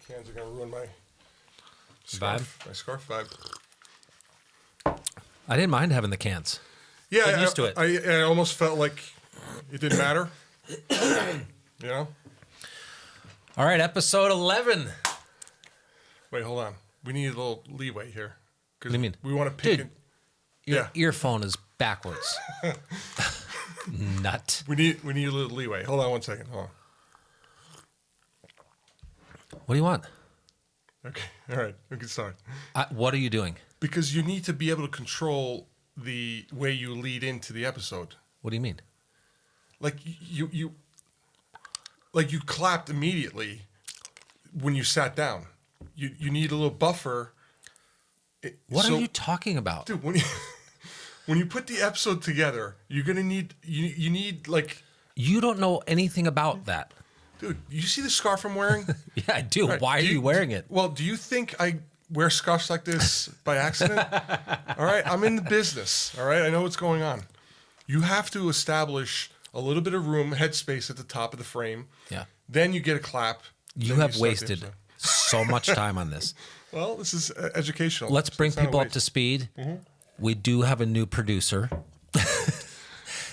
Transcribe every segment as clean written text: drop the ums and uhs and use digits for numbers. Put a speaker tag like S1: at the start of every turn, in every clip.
S1: Cans are going to ruin my scarf.
S2: Vibe?
S1: My scarf vibe.
S2: I didn't mind having the cans.
S1: Yeah,
S2: Get used to it.
S1: I almost felt like it didn't matter. You know?
S2: All right, episode 11.
S1: Wait, hold on. We need a little leeway here.
S2: What do you mean?
S1: We want to pick
S2: Dude,
S1: it.
S2: Your
S1: Yeah.
S2: earphone is backwards. Nut.
S1: We need a little leeway. Hold on one second. Hold on.
S2: What do you want?
S1: Okay. All right. We can start.
S2: What are you doing?
S1: Because you need to be able to control the way you lead into the episode.
S2: What do you mean?
S1: Like you clapped immediately when you sat down. You need a little buffer.
S2: What are you talking about?
S1: Dude, when you put the episode together, you're gonna need you need like.
S2: You don't know anything about that.
S1: Dude, you see the scarf I'm wearing?
S2: Yeah, I do.
S1: Right.
S2: Why are you wearing it?
S1: Well, do you think I wear scarves like this by accident? All right, I'm in the business. All right, I know what's going on. You have to establish a little bit of room, headspace at the top of the frame.
S2: Yeah.
S1: Then you get a clap.
S2: You have wasted so much time on this.
S1: Well, this is educational.
S2: Let's bring
S1: It's not a
S2: people up
S1: waste.
S2: to speed. We do have a new producer.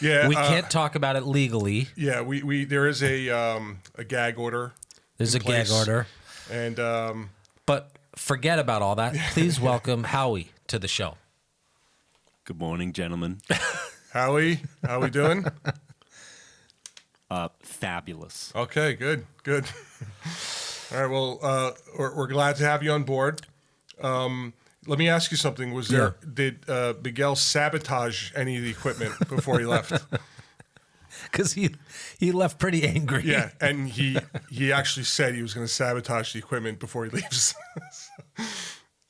S1: Yeah,
S2: We can't talk about it legally.
S1: Yeah, we there is a gag order.
S2: There's a
S1: in place.
S2: gag order.
S1: And
S2: But forget about all that. Please welcome Howie to the show.
S3: Good morning, gentlemen.
S1: Howie, how we doing?
S3: Fabulous.
S1: Okay, good. All right, well, we're glad to have you on board. Let me ask you something. Did Miguel sabotage any of the equipment before he left?
S2: Because he left pretty angry.
S1: Yeah, and he actually said he was going to sabotage the equipment before he leaves.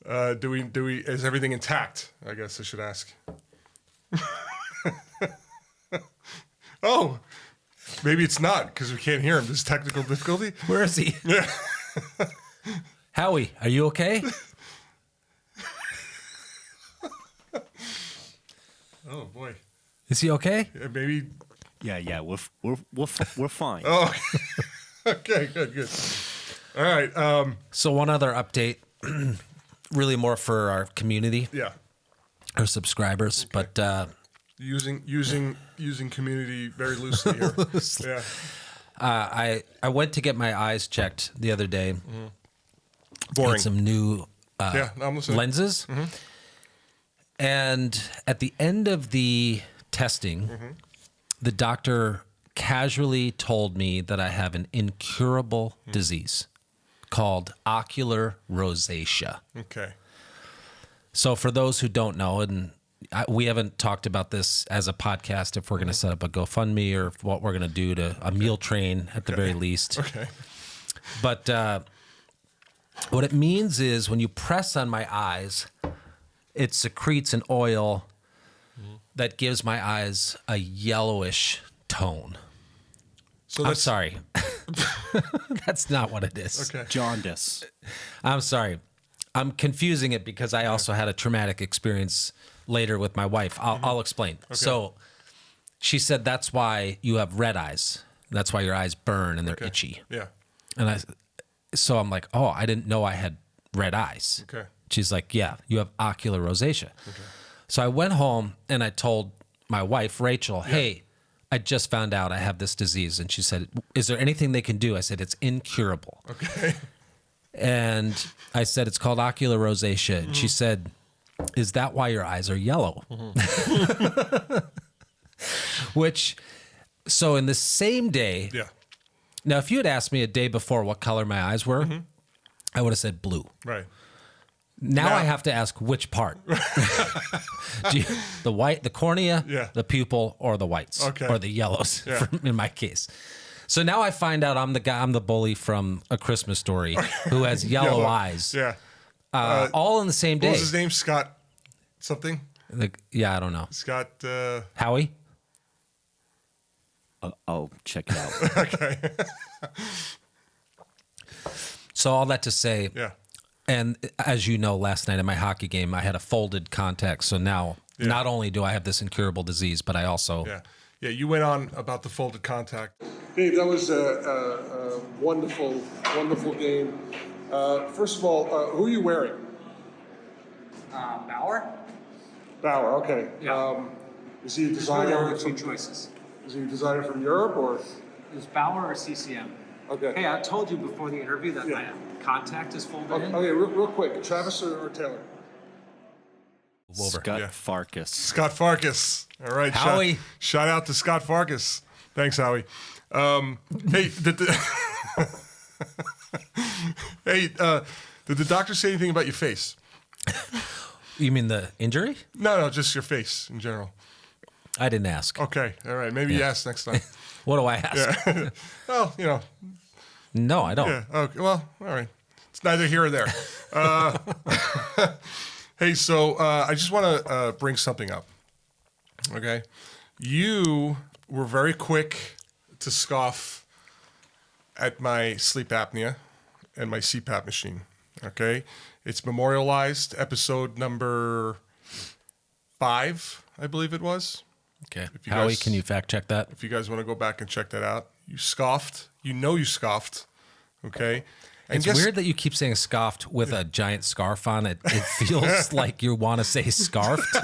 S1: Do we? Is everything intact? I guess I should ask. Oh, maybe it's not because we can't hear him. There's technical difficulty.
S2: Where is he?
S1: Yeah.
S2: Howie, are you okay?
S1: Oh boy.
S2: Is he okay?
S1: Yeah, maybe.
S3: Yeah, we're fine.
S1: Oh. Okay. Good. All right.
S2: So one other update, really more for our community,
S1: Yeah.
S2: our subscribers, but
S1: Using community very loosely here. Yeah.
S2: I went to get my eyes checked the other day.
S1: Boring.
S2: Got some new
S1: Yeah, no, I'm listening.
S2: lenses. And at the end of the testing, the doctor casually told me that I have an incurable disease called ocular rosacea.
S1: Okay.
S2: So for those who don't know, and we haven't talked about this as a podcast, if we're going to set up a GoFundMe or what we're going to do to a meal train at the very least.
S1: Okay.
S2: But what it means is when you press on my eyes, it secretes an oil that gives my eyes a yellowish tone.
S1: So
S2: I'm sorry. That's not what it is.
S1: Okay.
S3: Jaundice.
S2: I'm sorry. I'm confusing it because I also had a traumatic experience later with my wife. I'll explain. Okay. So she said that's why you have red eyes. That's why your eyes burn and they're itchy.
S1: Yeah.
S2: And so I'm like, oh, I didn't know I had red eyes.
S1: Okay.
S2: She's like, yeah, you have ocular rosacea. Okay. So I went home and I told my wife, Rachel, hey, I just found out I have this disease. And she said, is there anything they can do? I said, it's incurable.
S1: Okay.
S2: And I said, it's called ocular rosacea. And she said, is that why your eyes are yellow? So in the same day, now if you had asked me a day before what color my eyes were, I would have said blue.
S1: Right.
S2: Now I have to ask which part. The white, the cornea, the pupil, or the whites, or the yellows, in my case. So now I find out I'm the bully from A Christmas Story who has yellow eyes.
S1: Yeah.
S2: All in the same day.
S1: What was his name? Scott something?
S2: I don't know.
S1: Scott.
S2: Howie?
S3: I'll check it out.
S1: Okay.
S2: So all that to say, and as you know, last night at my hockey game, I had a folded contact. So now not only do I have this incurable disease, but I also...
S1: Yeah, you went on about the folded contact. Dave, that was a wonderful, wonderful game. First of all, who are you wearing?
S4: Bauer?
S1: Bauer. Okay.
S4: Yeah.
S1: Is he a
S4: There's really
S1: designer?
S4: only two choices.
S1: Is he a designer from Europe or?
S4: There's Bauer or CCM.
S1: Okay.
S4: Hey, I told you before the interview that
S1: Yeah.
S4: my contact is folded
S1: Okay,
S4: in.
S1: real quick. Travis or Taylor?
S3: Scott
S1: Yeah.
S3: Farkas.
S1: Scott Farkas. All right.
S2: Howie.
S1: Shout out to Scott Farkas. Thanks, Howie. Hey, did the doctor say anything about your face?
S2: You mean the injury?
S1: No, just your face in general.
S2: I didn't ask.
S1: Okay. All right. Maybe you ask next time.
S2: What do I ask?
S1: Yeah. Well,
S2: No, I don't.
S1: Yeah. Okay. Well, all right. It's neither here or there. Hey, so I just want to bring something up. Okay. You were very quick to scoff at my sleep apnea and my CPAP machine. Okay. It's memorialized, episode number 5, I believe it was.
S2: Okay.
S1: you
S2: Howie,
S1: guys-
S2: can you fact check that?
S1: If you guys want to go back and check that out, you scoffed. You scoffed. Okay. And
S2: It's weird that you keep saying scoffed with a giant scarf on it. It feels like you want to say scarfed.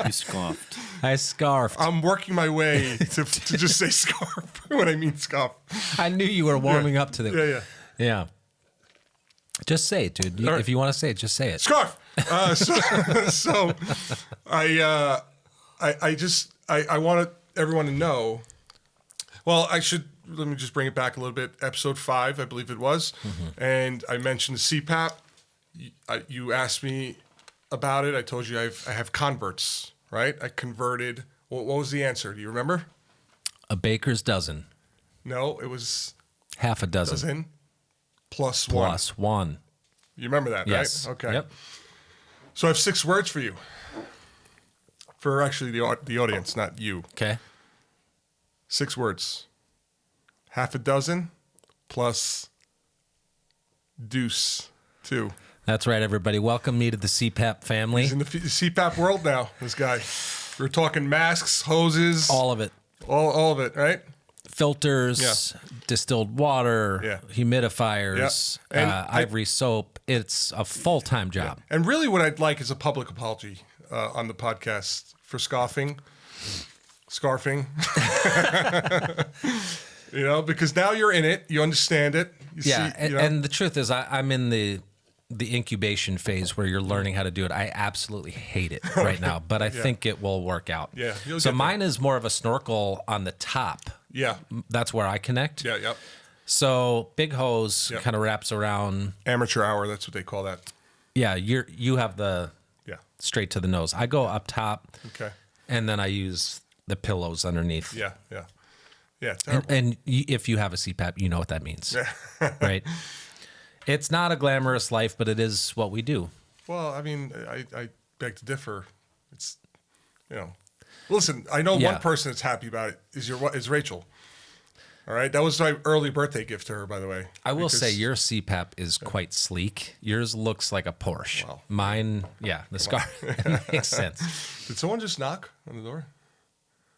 S3: You scoffed.
S2: I scarfed.
S1: I'm working my way to just say scarf when I mean scoff.
S2: I knew you were warming up to the.
S1: Yeah.
S2: Yeah. Just say it, dude.
S1: All right.
S2: If you want to say it, just say it.
S1: Scarf. So I wanted everyone to know. Well, let me just bring it back a little bit. Episode 5, I believe it was, and I mentioned the CPAP. You asked me about it. I told you I have converts, right? I converted. What was the answer? Do you remember?
S2: A baker's dozen.
S1: No, it was
S2: Half a dozen.
S1: dozen plus one.
S2: Plus one.
S1: You remember that,
S2: Yes.
S1: right? Okay.
S2: Yep.
S1: So I have 6 words for you. For actually the audience, not you.
S2: Okay.
S1: 6 words. Half a dozen plus deuce 2.
S2: That's right, everybody. Welcome me to the CPAP family.
S1: He's in the CPAP world now, this guy. We're talking masks, hoses,
S2: All of it.
S1: all of it, right?
S2: Filters, distilled water,
S1: Yeah.
S2: humidifiers,
S1: Yeah. And
S2: ivory soap. It's a full-time job.
S1: And really what I'd like is a public apology on the podcast for scarfing. Because now you're in it. You understand it. You
S2: Yeah,
S1: see,
S2: and the truth is I'm in the incubation phase where you're learning how to do it. I absolutely hate it right now, but I think it will work out.
S1: Yeah, you'll
S2: So
S1: get there.
S2: mine is more of a snorkel on the top.
S1: Yeah.
S2: That's where I connect.
S1: Yeah, yep.
S2: So big hose
S1: Yep.
S2: kind of wraps around.
S1: Amateur hour, that's what they call that.
S2: Yeah, you have the
S1: Yeah.
S2: straight to the nose. I go up top,
S1: Okay.
S2: and then I use the pillows underneath.
S1: Yeah, yeah. Yeah, terrible.
S2: And if you have a CPAP, you know what that means, right? It's not a glamorous life, but it is what we do.
S1: Well, I mean, I beg to differ. It's, listen, I know
S2: Yeah.
S1: one person that's happy about it is Rachel. All right. That was my early birthday gift to her, by the way.
S2: I will
S1: because-
S2: say your CPAP is quite sleek. Yours looks like a Porsche.
S1: Wow.
S2: Mine, yeah, the scar makes sense.
S1: Did someone just knock on the door?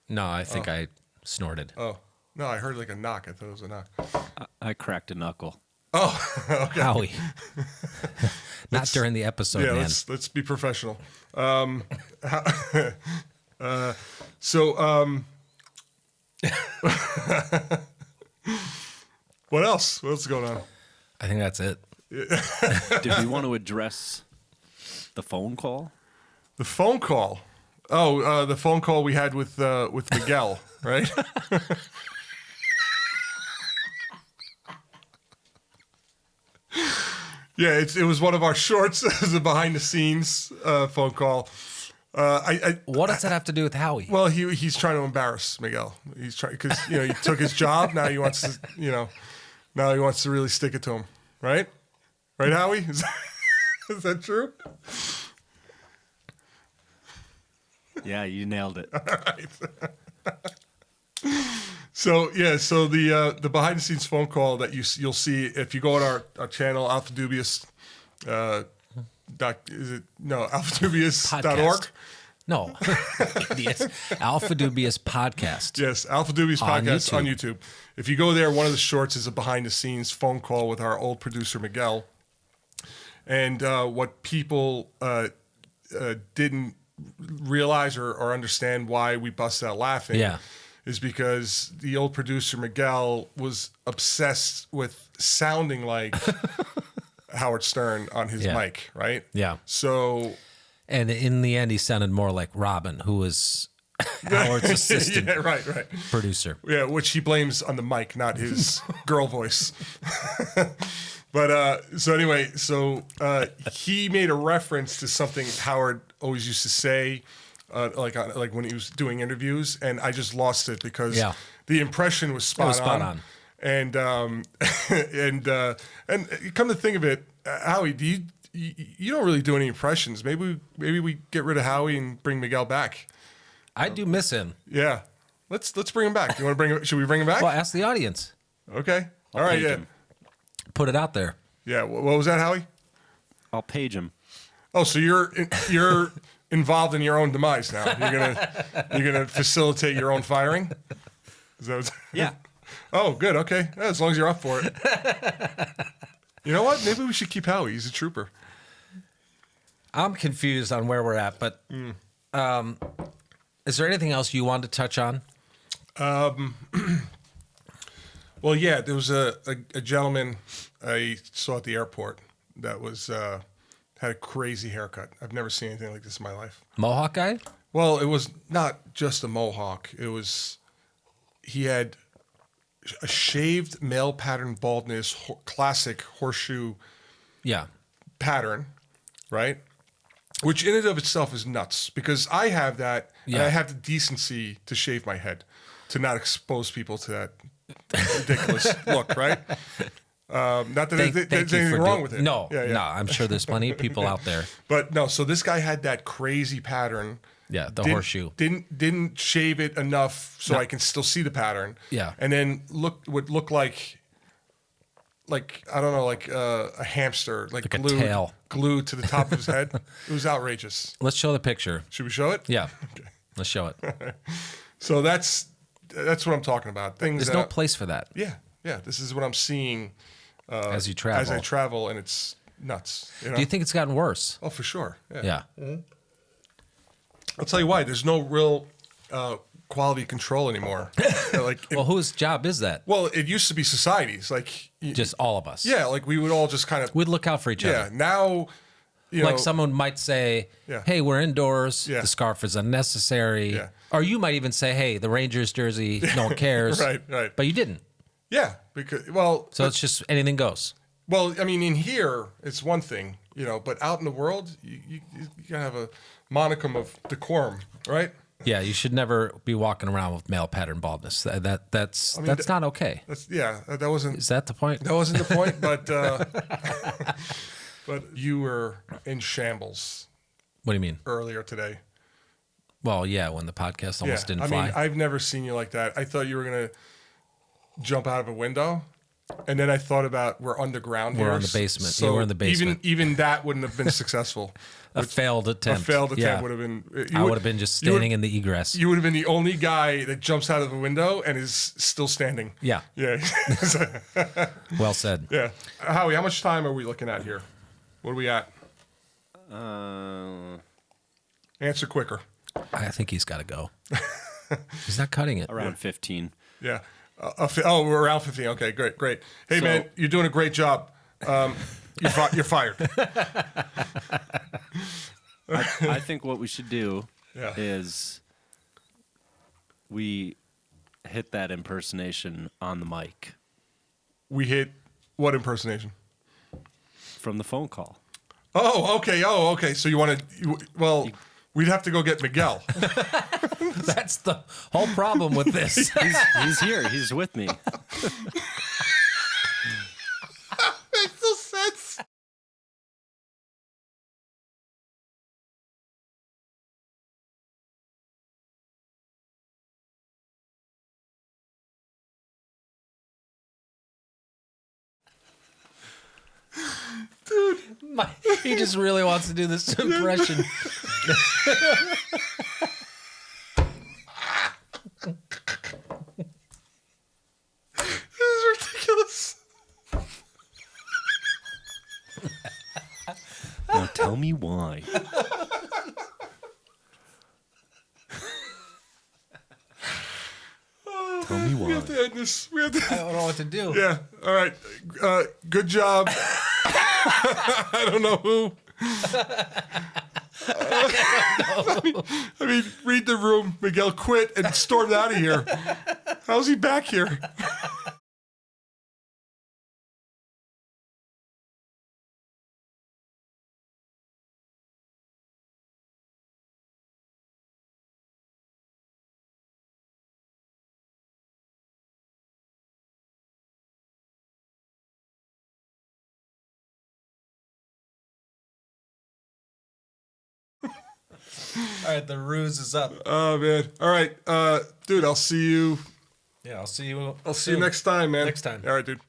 S2: No, I think I snorted.
S1: Oh, no, I heard like a knock. I thought it was a knock.
S3: I cracked a knuckle.
S1: Oh, okay.
S2: Howie. Not during the episode,
S1: Yeah,
S2: man.
S1: let's be professional. What else? What's going on?
S2: I think that's it.
S3: Did we want to address the phone call?
S1: The phone call. Oh, the phone call we had with Miguel, right? Yeah, it was one of our shorts. It was a behind the scenes phone call.
S2: What does that have to do with Howie?
S1: Well, he's trying to embarrass Miguel. He's trying because he took his job. Now he wants to now he wants to really stick it to him, right? Right, Howie? Is that true?
S3: Yeah, you nailed it.
S1: So the behind the scenes phone call that you'll see if you go on our channel Alpha Dubious, alphadubious.org.
S2: No, idiots. Alpha Dubious podcast.
S1: Yes, Alpha Dubious
S2: On
S1: podcast on
S2: YouTube.
S1: YouTube. If you go there, one of the shorts is a behind-the-scenes phone call with our old producer Miguel, and what people didn't realize or understand why we bust out laughing.
S2: Yeah.
S1: Is because the old producer Miguel was obsessed with sounding like Howard Stern on his
S2: Yeah.
S1: mic, right?
S2: Yeah.
S1: So
S2: And in the end, he sounded more like Robin, who was Howard's assistant
S1: yeah, right.
S2: producer.
S1: Yeah, which he blames on the mic, not his girl voice. But so anyway, he made a reference to something Howard always used to say, like when he was doing interviews, and I just lost it because
S2: Yeah.
S1: the impression was spot,
S2: spot
S1: on.
S2: on.
S1: And and come to think of it, Howie, you don't really do any impressions. Maybe we get rid of Howie and bring Miguel back.
S2: I do miss him.
S1: Yeah, let's bring him back. You want to bring him? Should we bring him back?
S2: Well, ask the audience.
S1: Okay. All right.
S3: page
S1: Yeah.
S3: him.
S2: Put it out there.
S1: Yeah. What was that, Howie?
S3: I'll page him.
S1: Oh, so you're involved in your own demise now. You're gonna facilitate your own firing. Is that
S3: Yeah.
S1: Oh, good. Okay. Yeah, as long as you're up for it. You know what? Maybe we should keep Howie. He's a trooper.
S2: I'm confused on where we're at, but is there anything else you wanted to touch on?
S1: Well, yeah, there was a gentleman I saw at the airport that was had a crazy haircut. I've never seen anything like this in my life.
S2: Mohawk guy?
S1: Well, it was not just a mohawk. He had a shaved male pattern baldness, classic horseshoe
S2: Yeah.
S1: pattern, right? Which in and of itself is nuts because I have that and
S2: Yeah.
S1: I have the decency to shave my head to not expose people to that ridiculous look, right? Not that
S2: Thank
S1: there's
S2: you
S1: anything
S2: for
S1: wrong with it.
S2: No,
S1: Yeah, yeah.
S2: no. I'm sure there's plenty of people out there.
S1: But no, so this guy had that crazy pattern.
S2: Yeah, the
S1: Didn't-
S2: horseshoe.
S1: Didn't shave it enough so I can still see the pattern.
S2: Yeah.
S1: And then would look like I don't know, like a hamster, like
S2: a tail.
S1: glued to the top of his head. It was outrageous.
S2: Let's show the picture.
S1: Should we show it?
S2: Yeah. Let's show it.
S1: So that's what I'm talking about. Things.
S2: There's no place for that
S1: Yeah. This is what I'm seeing
S2: as you travel.
S1: as I travel, and it's nuts. You know?
S2: Do you think it's gotten worse?
S1: Oh, for sure. Yeah.
S2: Yeah.
S1: I'll tell you why. There's no real quality control anymore.
S2: Well, whose job is that?
S1: Well, it used to be societies, like
S2: Just all of us.
S1: yeah, like we would all just kind of
S2: We'd look out for each
S1: yeah.
S2: other.
S1: Now, you
S2: Like
S1: know,
S2: someone might say,
S1: Yeah.
S2: hey, we're indoors.
S1: Yeah.
S2: The scarf is unnecessary.
S1: Yeah.
S2: Or you might even say, hey, the Rangers jersey, no one cares.
S1: Right.
S2: But you didn't.
S1: yeah, because
S2: So it's just anything goes.
S1: well, I mean, in here it's one thing, but out in the world, you gotta have a monicum of decorum, right?
S2: Yeah, you should never be walking around with male pattern baldness. That's not okay.
S1: That wasn't
S2: Is that the point?
S1: the point, but but you were in shambles
S2: What do you mean?
S1: earlier today.
S2: Well, yeah, when the podcast almost didn't
S1: I
S2: fly.
S1: mean, I've never seen you like that. I thought you were gonna jump out of a window, and then I thought about we're underground.
S2: We're
S1: here,
S2: on the basement.
S1: So
S2: Yeah, we're in the basement.
S1: Even that wouldn't have been successful.
S2: a failed attempt.
S1: A failed attempt
S2: Yeah.
S1: would have been.
S2: I would have been just standing in the egress.
S1: You would have been the only guy that jumps out of the window and is still standing.
S2: Yeah.
S1: Yeah.
S2: Well said.
S1: Yeah. Howie, how much time are we looking at here? What are we at? Answer quicker.
S2: I think he's got to go. He's not cutting it.
S3: Around 15.
S1: Yeah. We're around 15. Okay, great. Hey,
S3: So-
S1: man, you're doing a great job. You're fired.
S3: I think what we should do
S1: Yeah.
S3: is we hit that impersonation on the mic
S1: We hit what impersonation?
S3: from the phone call.
S1: Oh, okay. So you want to? Well, we'd have to go get Miguel.
S2: That's the whole problem with this.
S3: He's here. He's with me.
S1: Makes no sense.
S2: He just really wants to do this impression.
S3: Tell me why. Tell me
S1: We
S3: why.
S1: have to end this. We have to.
S2: I don't know what to do.
S1: Yeah. All right. Good job. I don't know who. I mean, read the room. Miguel quit and stormed out of here. How's he back here?
S2: All right, the ruse is up.
S1: Oh man. All right, dude. I'll see you.
S2: Yeah, I'll see you.
S1: I'll see you next time, man.
S2: Next time.
S1: All right, dude.